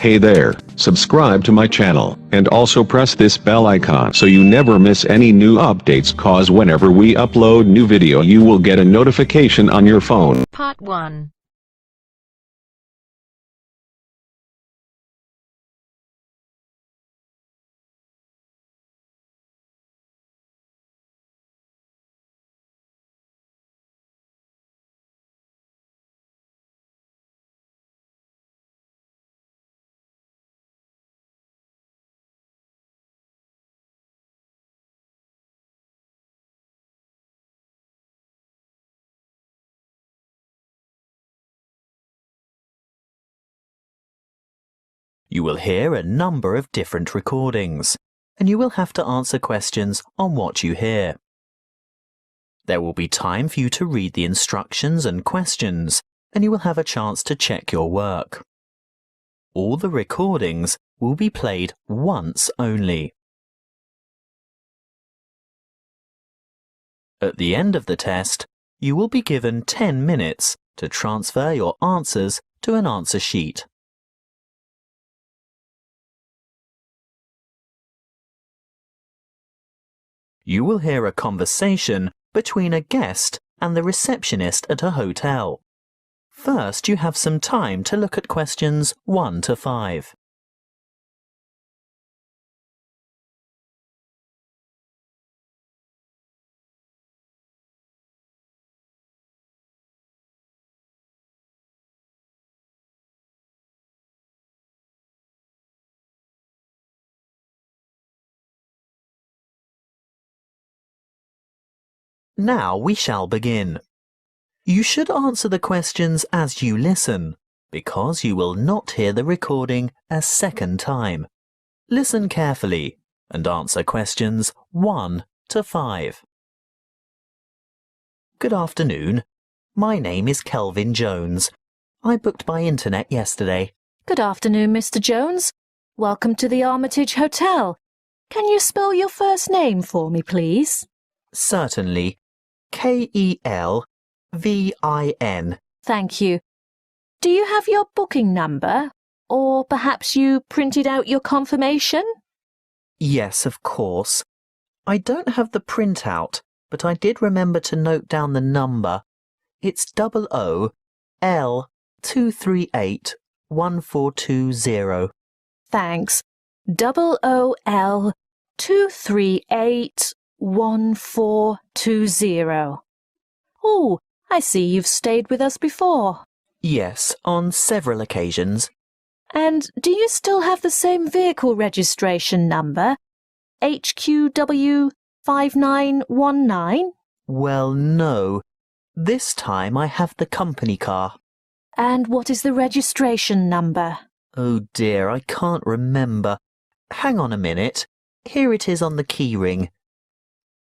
Hey there, subscribe to my channel, and also press this bell icon so you never miss any new updates, cause whenever we upload new video you will get a notification on your phone. Part 1. You will hear a number of different recordings, and you will have to answer questions on what you hear. There will be time for you to read the instructions and questions, and you will have a chance to check your work. All the recordings will be played once only. At the end of the test, you will be given 10 minutes to transfer your answers to an answer sheet. You will hear a conversation between a guest and the receptionist at a hotel. First, you have some time to look at questions 1 to 5. Now we shall begin. You should answer the questions as you listen, because you will not hear the recording a second time. Listen carefully and answer questions 1 to 5. Good afternoon. My name is Kelvin Jones. I booked by internet yesterday. Good afternoon, Mr. Jones. Welcome to the Armitage Hotel. Can you spell your first name for me, please? Certainly. Kelvin. Thank you. Do you have your booking number? Or perhaps you printed out your confirmation? Yes, of course. I don't have the printout, but I did remember to note down the number. It's OOL2381420. Thanks. OOL2381420. Oh, I see you've stayed with us before. Yes, on several occasions. And do you still have the same vehicle registration number? HQW5919? Well, no. This time I have the company car. And what is the registration number? Oh dear, I can't remember. Hang on a minute. Here it is on the keyring.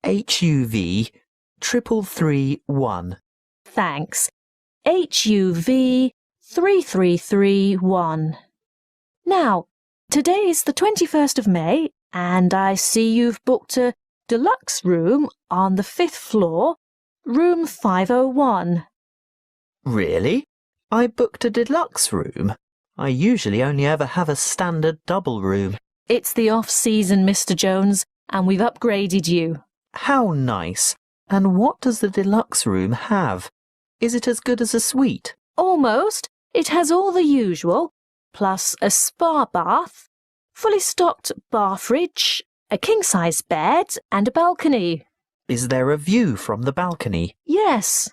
HUV 3331. Thanks. HUV 3331. Now, today is the 21st of May, and I see you've booked a deluxe room on the 5th floor, room 501. Really? I booked a deluxe room? I usually only ever have a standard double room. It's the off-season, Mr. Jones, and we've upgraded you. How nice. And what does the deluxe room have? Is it as good as a suite? Almost. It has all the usual, plus a spa bath, fully stocked bar fridge, a king-size bed, and a balcony. Is there a view from the balcony? Yes.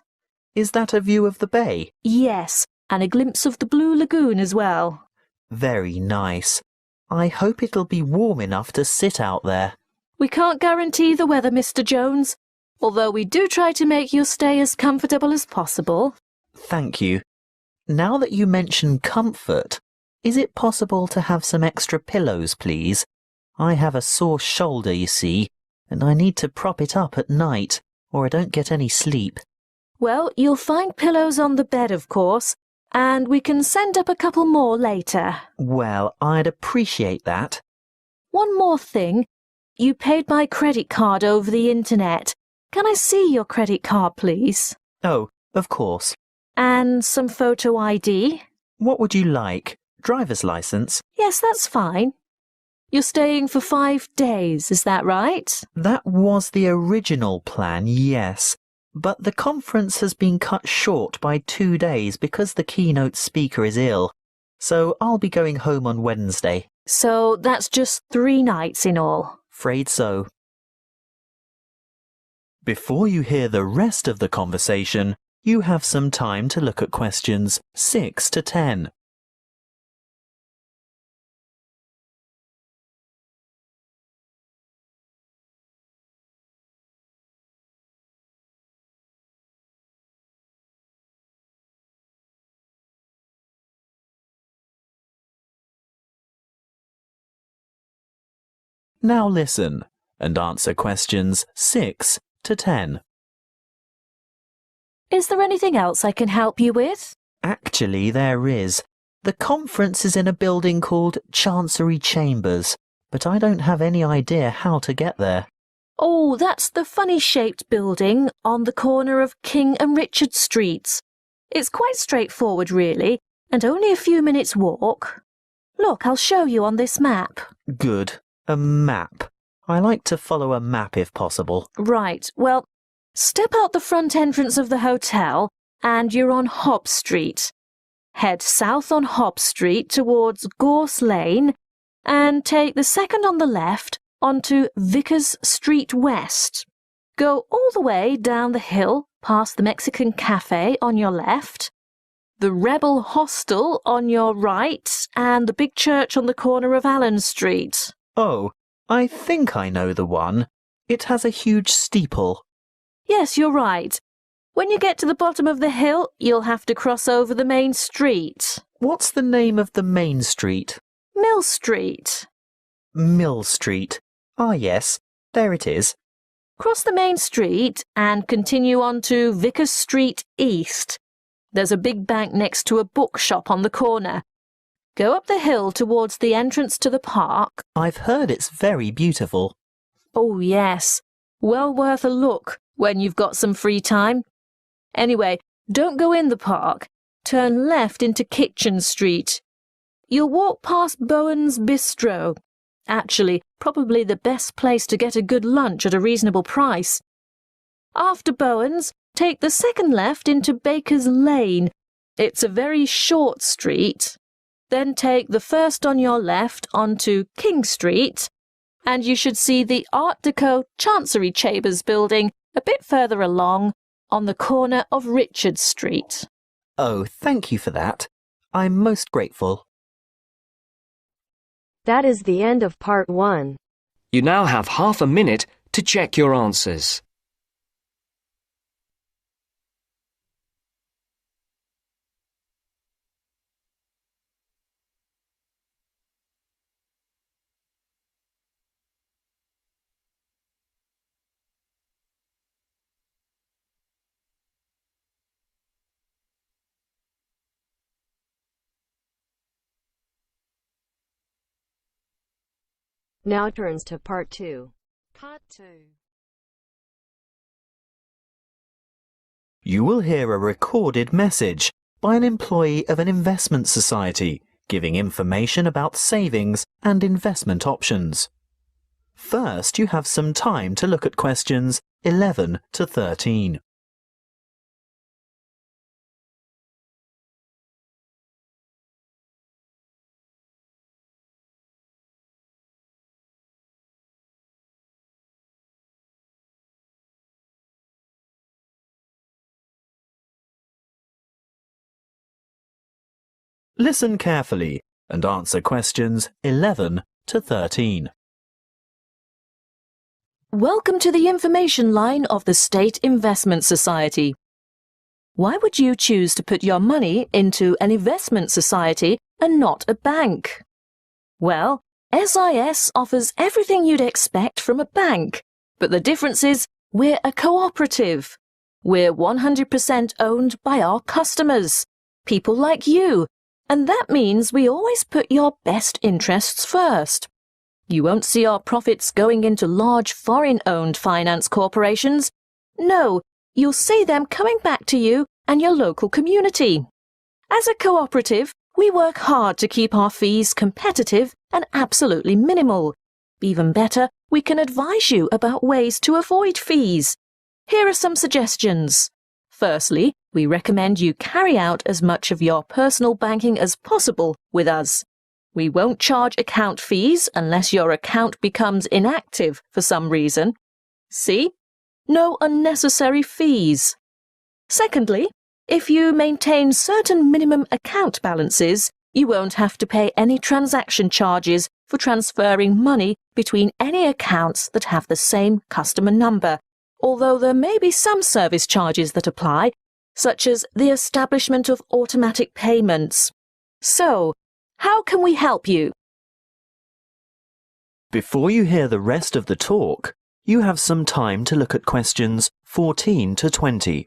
Is that a view of the bay? Yes, and a glimpse of the Blue Lagoon as well. Very nice. I hope it'll be warm enough to sit out there. We can't guarantee the weather, Mr. Jones, although we do try to make your stay as comfortable as possible. Thank you. Now that you mention comfort, is it possible to have some extra pillows, please? I have a sore shoulder, you see, and I need to prop it up at night, or I don't get any sleep. Well, you'll find pillows on the bed, of course, and we can send up a couple more later. Well, I'd appreciate that. One more thing. You paid by credit card over the internet. Can I see your credit card, please? Oh, of course. And some photo ID? What would you like? driver's license. Yes, that's fine. You're staying for 5 days, is that right? That was the original plan, yes. But the conference has been cut short by 2 days because the keynote speaker is ill. So I'll be going home on Wednesday. So that's just 3 nights in all. Afraid so. Before you hear the rest of the conversation, you have some time to look at questions 6 to 10. Now listen and answer questions 6 to 10. Is there anything else I can help you with? Actually, there is. The conference is in a building called Chancery Chambers, but I don't have any idea how to get there. Oh, that's the funny-shaped building on the corner of King and Richard Streets. It's quite straightforward, really, and only a few minutes' walk. Look, I'll show you on this map. Good. A map. I like to follow a map if possible. Right, well, step out the front entrance of the hotel and you're on Hobb Street. Head south on Hobb Street towards Gorse Lane and take the second on the left onto Vickers Street West. Go all the way down the hill past the Mexican Cafe on your left, the Rebel Hostel on your right, and the big church on the corner of Allen Street. Oh, I think I know the one. It has a huge steeple. Yes, you're right. When you get to the bottom of the hill, you'll have to cross over the main street. What's the name of the main street? Mill Street. Mill Street. Ah, yes, there it is. Cross the main street and continue on to Vickers Street East. There's a big bank next to a bookshop on the corner. Go up the hill towards the entrance to the park. I've heard it's very beautiful. Oh, yes. Well worth a look when you've got some free time. Anyway, don't go in the park. Turn left into Kitchen Street. You'll walk past Bowen's Bistro. Actually, probably the best place to get a good lunch at a reasonable price. After Bowen's, take the second left into Baker's Lane. It's a very short street. Then take the first on your left onto King Street, and you should see the Art Deco Chancery Chambers building a bit further along on the corner of Richard Street. Oh, thank you for that. I'm most grateful. That is the end of part 1. You now have half a minute to check your answers. Now turns to part 2. Part 2. You will hear a recorded message by an employee of an investment society giving information about savings and investment options. First, you have some time to look at questions 11 to 13. Listen carefully and answer questions 11 to 13. Welcome to the information line of the State Investment Society. Why would you choose to put your money into an investment society and not a bank? Well, SIS offers everything you'd expect from a bank, but the difference is we're a cooperative. We're 100% owned by our customers, people like you, and that means we always put your best interests first. You won't see our profits going into large foreign-owned finance corporations. No, you'll see them coming back to you and your local community. As a cooperative, We work hard to keep our fees competitive and absolutely minimal. Even better, we can advise you about ways to avoid fees. Here are some suggestions. Firstly, we recommend you carry out as much of your personal banking as possible with us. We won't charge account fees unless your account becomes inactive for some reason. See? No unnecessary fees. Secondly, if you maintain certain minimum account balances, you won't have to pay any transaction charges for transferring money between any accounts that have the same customer number, although there may be some service charges that apply, such as the establishment of automatic payments. So, how can we help you? Before you hear the rest of the talk, you have some time to look at questions 14 to 20.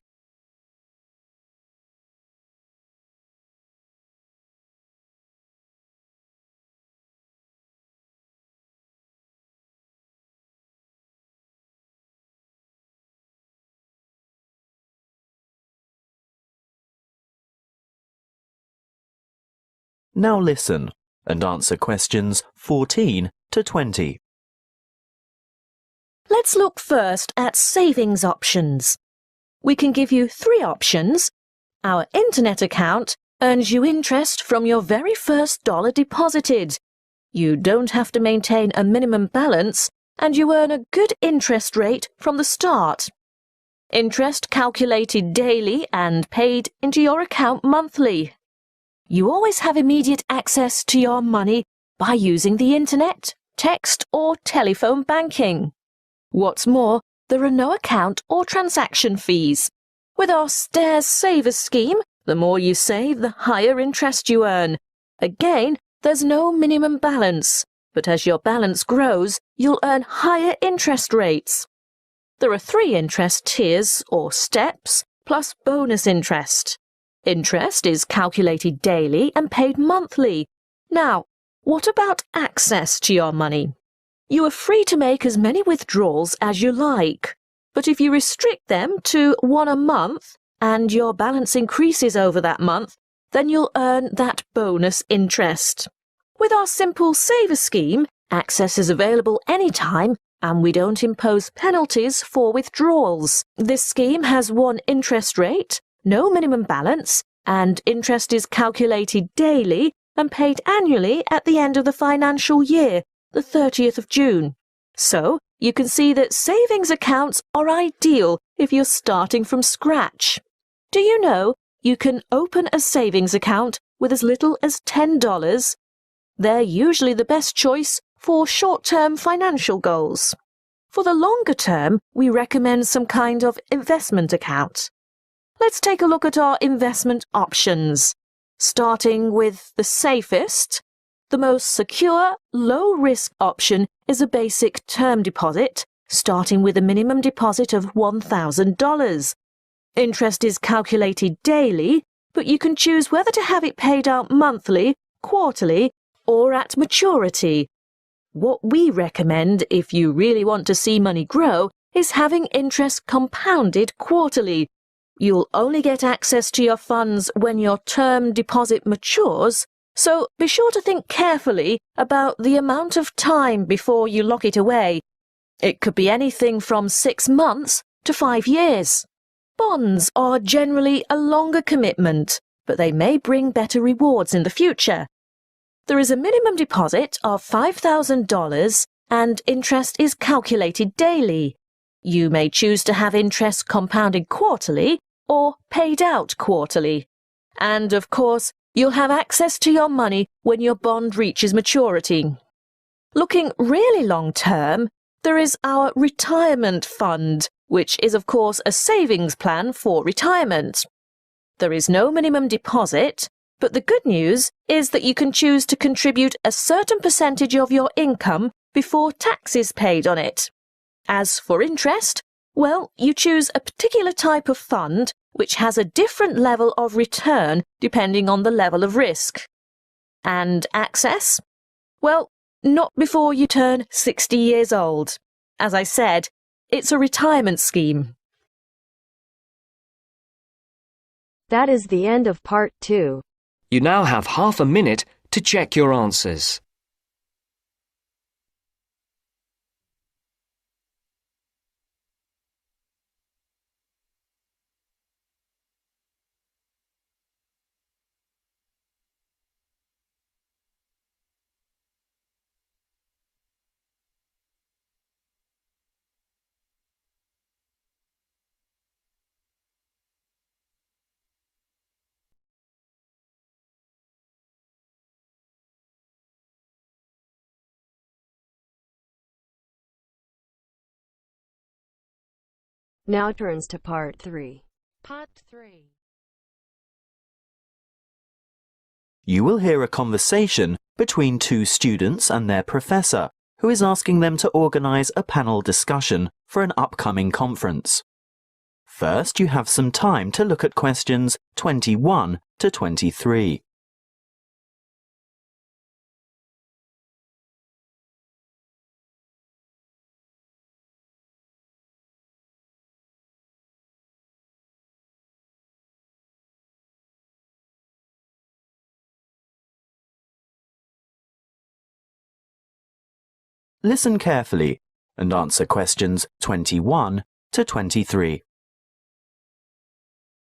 Now listen and answer questions 14 to 20. Let's look first at savings options. We can give you 3 options. Our internet account earns you interest from your very first dollar deposited. You don't have to maintain a minimum balance, and you earn a good interest rate from the start. Interest calculated daily and paid into your account monthly. You always have immediate access to your money by using the internet, text or telephone banking. What's more, there are no account or transaction fees. With our Stairs Savers scheme, the more you save, the higher interest you earn. Again, there's no minimum balance, but as your balance grows, you'll earn higher interest rates. There are 3 interest tiers or steps, plus bonus interest. Interest is calculated daily and paid monthly. Now, what about access to your money? You are free to make as many withdrawals as you like, but if you restrict them to 1 a month and your balance increases over that month, then you'll earn that bonus interest. With our simple saver scheme, access is available anytime and we don't impose penalties for withdrawals. This scheme has 1 interest rate, no minimum balance, and interest is calculated daily and paid annually at the end of the financial year, the 30th of June. So, you can see that savings accounts are ideal if you're starting from scratch. Do you know you can open a savings account with as little as $10? They're usually the best choice for short-term financial goals. For the longer term, we recommend some kind of investment account. Let's take a look at our investment options. Starting with the safest, the most secure, low-risk option is a basic term deposit, starting with a minimum deposit of $1,000. Interest is calculated daily, but you can choose whether to have it paid out monthly, quarterly, or at maturity. What we recommend if you really want to see money grow is having interest compounded quarterly. You'll only get access to your funds when your term deposit matures, so be sure to think carefully about the amount of time before you lock it away. It could be anything from 6 months to 5 years. Bonds are generally a longer commitment, but they may bring better rewards in the future. There is a minimum deposit of $5,000 and interest is calculated daily. You may choose to have interest compounded quarterly or paid out quarterly. And, of course, you'll have access to your money when your bond reaches maturity. Looking really long-term, there is our retirement fund, which is, of course, a savings plan for retirement. There is no minimum deposit, but the good news is that you can choose to contribute a certain percentage of your income before tax is paid on it. As for interest, well, you choose a particular type of fund which has a different level of return depending on the level of risk. And access? Well, not before you turn 60 years old. As I said, it's a retirement scheme. That is the end of part 2. You now have half a minute to check your answers. Now turns to part 3. Part 3. You will hear a conversation between two students and their professor, who is asking them to organise a panel discussion for an upcoming conference. First, you have some time to look at questions 21 to 23. Listen carefully and answer questions 21 to 23.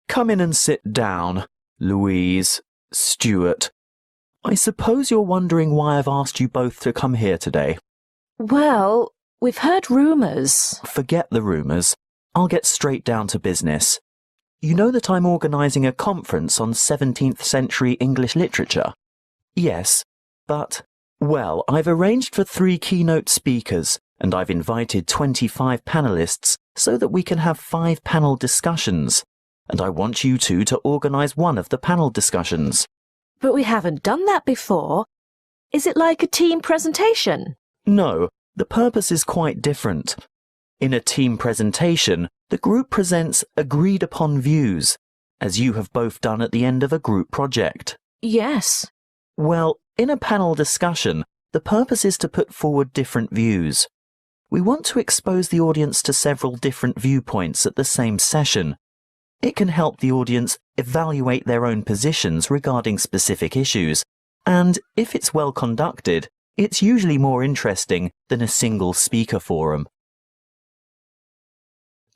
Come in and sit down, Louise, Stuart. I suppose you're wondering why I've asked you both to come here today. Well, we've heard rumours. Forget the rumours. I'll get straight down to business. You know that I'm organising a conference on 17th century English literature? Yes, but... well, I've arranged for 3 keynote speakers, and I've invited 25 panellists so that we can have 5 panel discussions. And I want you two to organise one of the panel discussions. But we haven't done that before. Is it like a team presentation? No, the purpose is quite different. In a team presentation, the group presents agreed-upon views, as you have both done at the end of a group project. Yes. Well, in a panel discussion, the purpose is to put forward different views. We want to expose the audience to several different viewpoints at the same session. It can help the audience evaluate their own positions regarding specific issues, and if it's well conducted, it's usually more interesting than a single speaker forum.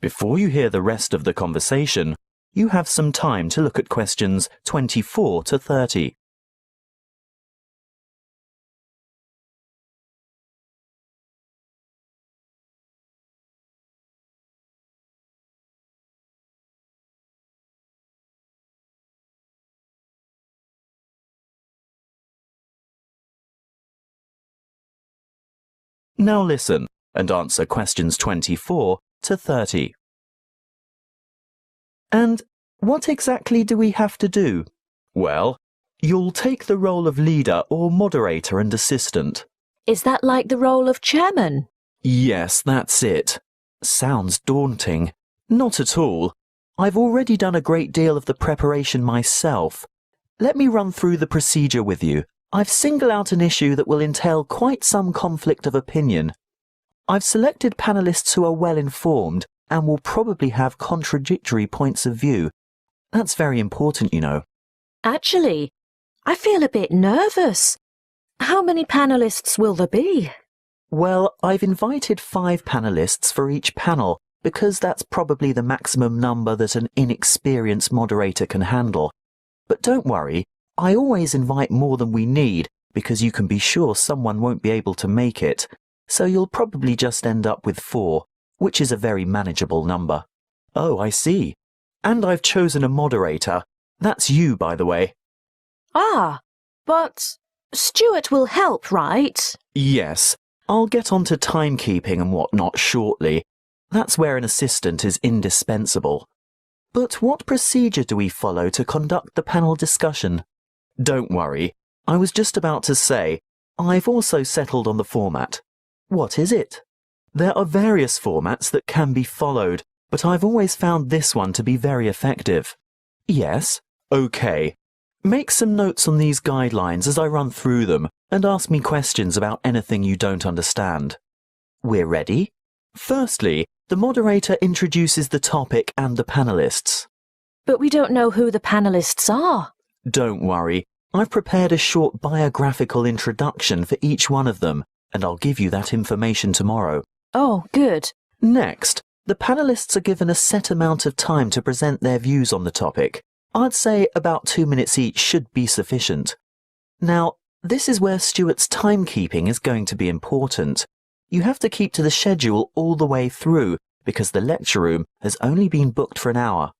Before you hear the rest of the conversation, you have some time to look at questions 24 to 30. Now listen and answer questions 24 to 30. And what exactly do we have to do? Well, you'll take the role of leader or moderator and assistant. Is that like the role of chairman? Yes, that's it. Sounds daunting. Not at all. I've already done a great deal of the preparation myself. Let me run through the procedure with you. I've singled out an issue that will entail quite some conflict of opinion. I've selected panellists who are well informed and will probably have contradictory points of view. That's very important, you know. Actually, I feel a bit nervous. How many panellists will there be? Well, I've invited 5 panellists for each panel because that's probably the maximum number that an inexperienced moderator can handle. But don't worry, I always invite more than we need because you can be sure someone won't be able to make it, so you'll probably just end up with 4, which is a very manageable number. Oh, I see. And I've chosen a moderator. That's you, by the way. Ah, but Stuart will help, right? Yes, I'll get on to timekeeping and whatnot shortly. That's where an assistant is indispensable. But what procedure do we follow to conduct the panel discussion? Don't worry, I was just about to say, I've also settled on the format. What is it? There are various formats that can be followed, but I've always found this one to be very effective. Yes? Okay. Make some notes on these guidelines as I run through them, and ask me questions about anything you don't understand. We're ready? Firstly, the moderator introduces the topic and the panellists. But we don't know who the panellists are. Don't worry, I've prepared a short biographical introduction for each one of them, and I'll give you that information tomorrow. Oh, good. Next, the panelists are given a set amount of time to present their views on the topic. I'd say about 2 minutes each should be sufficient. Now, this is where Stuart's timekeeping is going to be important. You have to keep to the schedule all the way through because the lecture room has only been booked for an hour.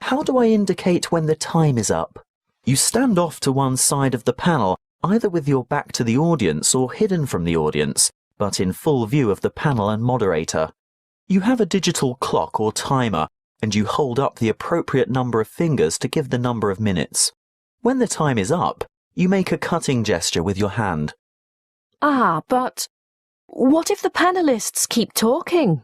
How do I indicate when the time is up? You stand off to one side of the panel, either with your back to the audience or hidden from the audience, but in full view of the panel and moderator. You have a digital clock or timer, and you hold up the appropriate number of fingers to give the number of minutes. When the time is up, you make a cutting gesture with your hand. Ah, but what if the panelists keep talking?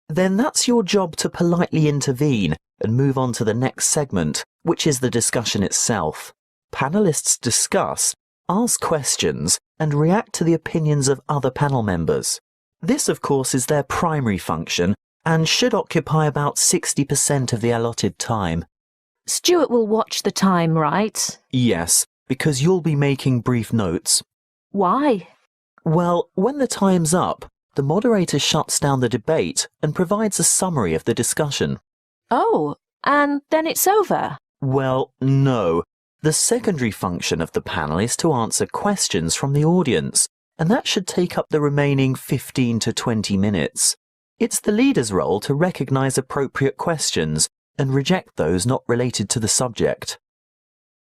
Then that's your job to politely intervene and move on to the next segment, which is the discussion itself. Panelists discuss, ask questions, and react to the opinions of other panel members. This, of course, is their primary function and should occupy about 60% of the allotted time. Stuart will watch the time, right? Yes, because you'll be making brief notes. Why? Well, when the time's up, the moderator shuts down the debate and provides a summary of the discussion. Oh, and then it's over? Well, no. The secondary function of the panel is to answer questions from the audience, and that should take up the remaining 15 to 20 minutes. It's the leader's role to recognise appropriate questions and reject those not related to the subject.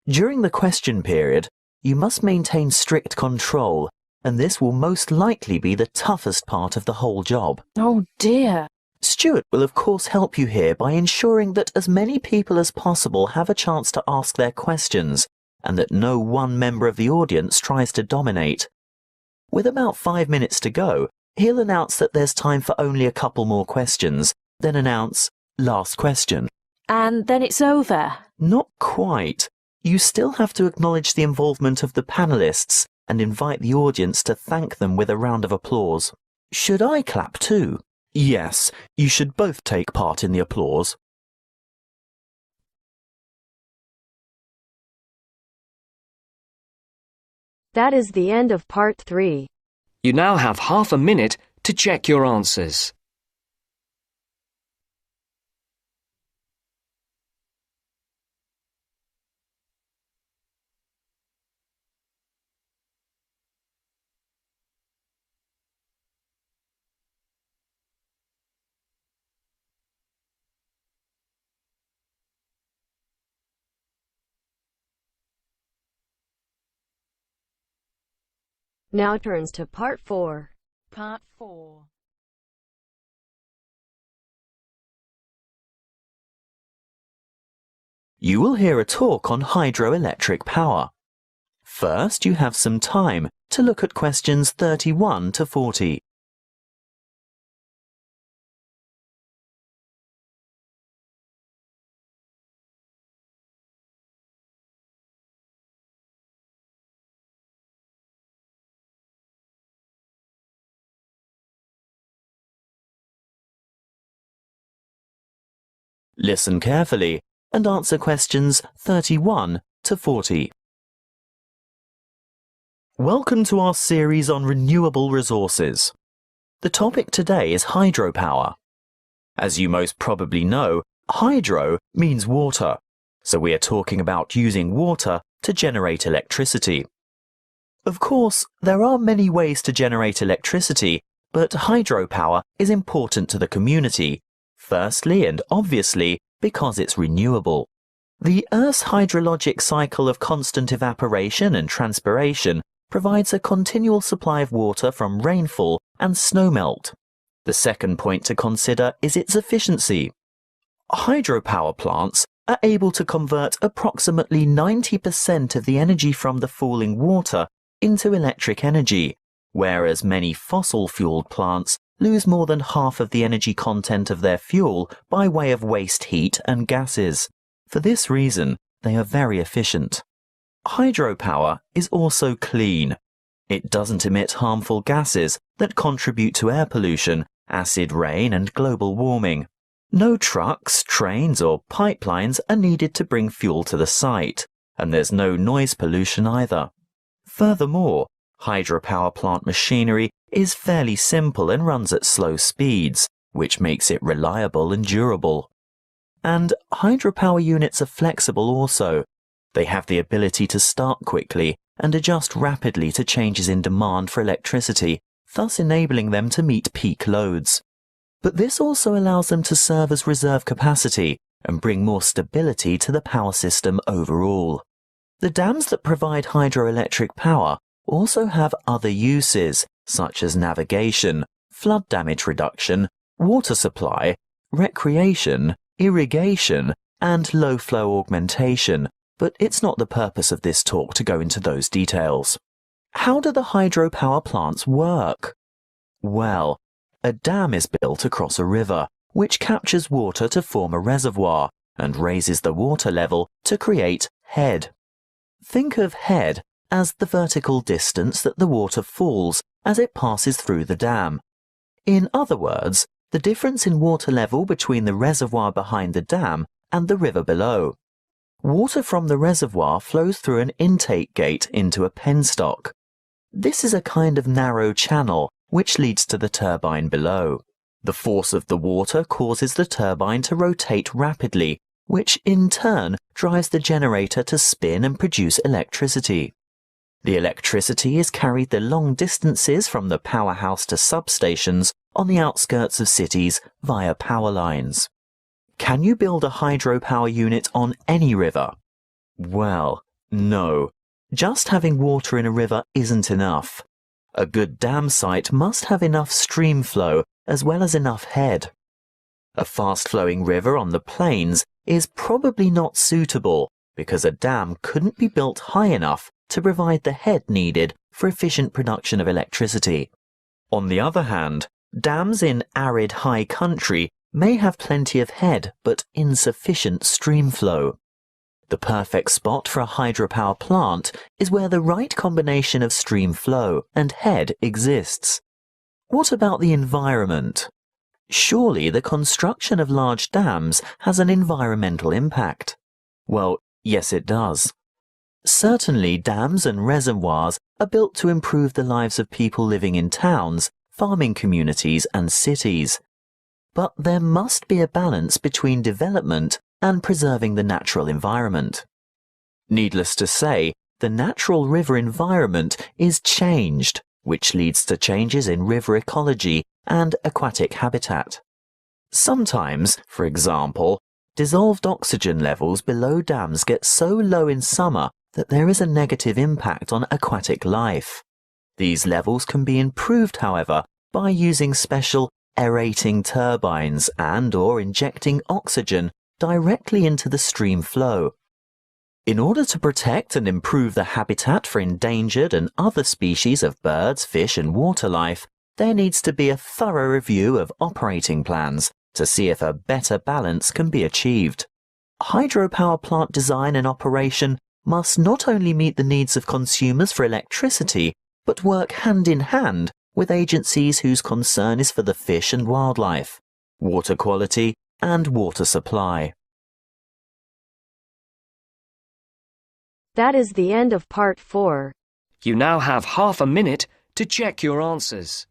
During the question period, you must maintain strict control, and this will most likely be the toughest part of the whole job. Oh dear. Stuart will of course help you here by ensuring that as many people as possible have a chance to ask their questions, and that no one member of the audience tries to dominate. With about 5 minutes to go, he'll announce that there's time for only a couple more questions, then announce, last question. And then it's over? Not quite. You still have to acknowledge the involvement of the panelists and invite the audience to thank them with a round of applause. Should I clap too? Yes, you should both take part in the applause. That is the end of part 3. You now have half a minute to check your answers. Now turns to part 4. Part 4. You will hear a talk on hydroelectric power. First, you have some time to look at questions 31 to 40. Listen carefully and answer questions 31 to 40. Welcome to our series on renewable resources. The topic today is hydropower. As you most probably know, hydro means water, so we are talking about using water to generate electricity. Of course, there are many ways to generate electricity, but hydropower is important to the community. Firstly and obviously because it's renewable. The Earth's hydrologic cycle of constant evaporation and transpiration provides a continual supply of water from rainfall and snowmelt. The second point to consider is its efficiency. Hydropower plants are able to convert approximately 90% of the energy from the falling water into electric energy, whereas many fossil-fueled plants lose more than half of the energy content of their fuel by way of waste heat and gases. For this reason, they are very efficient. Hydropower is also clean. It doesn't emit harmful gases that contribute to air pollution, acid rain, and global warming. No trucks, trains, or pipelines are needed to bring fuel to the site. and there's no noise pollution either. Furthermore, hydropower plant machinery is fairly simple and runs at slow speeds, which makes it reliable and durable. And hydropower units are flexible also. They have the ability to start quickly and adjust rapidly to changes in demand for electricity, thus enabling them to meet peak loads. But this also allows them to serve as reserve capacity and bring more stability to the power system overall. The dams that provide hydroelectric power also have other uses, such as navigation, flood damage reduction, water supply, recreation, irrigation, and low flow augmentation, but it's not the purpose of this talk to go into those details. How do the hydropower plants work? Well, a dam is built across a river, which captures water to form a reservoir and raises the water level to create head. Think of head as the vertical distance that the water falls as it passes through the dam. In other words, the difference in water level between the reservoir behind the dam and the river below. Water from the reservoir flows through an intake gate into a penstock. This is a kind of narrow channel which leads to the turbine below. The force of the water causes the turbine to rotate rapidly, which in turn drives the generator to spin and produce electricity. The electricity is carried the long distances from the powerhouse to substations on the outskirts of cities via power lines. Can you build a hydropower unit on any river? Well, no. Just having water in a river isn't enough. A good dam site must have enough stream flow as well as enough head. A fast-flowing river on the plains is probably not suitable because a dam couldn't be built high enough to provide the head needed for efficient production of electricity. On the other hand, dams in arid high country may have plenty of head but insufficient stream flow. The perfect spot for a hydropower plant is where the right combination of stream flow and head exists. What about the environment? Surely the construction of large dams has an environmental impact. Well, yes it does. Certainly dams and reservoirs are built to improve the lives of people living in towns, farming communities and cities. But there must be a balance between development and preserving the natural environment. Needless to say, the natural river environment is changed, which leads to changes in river ecology and aquatic habitat. Sometimes, for example, dissolved oxygen levels below dams get so low in summer that there is a negative impact on aquatic life. These levels can be improved, however, by using special aerating turbines and/or injecting oxygen directly into the stream flow. In order to protect and improve the habitat for endangered and other species of birds, fish and water life, there needs to be a thorough review of operating plans to see if a better balance can be achieved. Hydropower plant design and operation must not only meet the needs of consumers for electricity, but work hand in hand with agencies whose concern is for the fish and wildlife, water quality and water supply. That is the end of part 4. You now have half a minute to check your answers.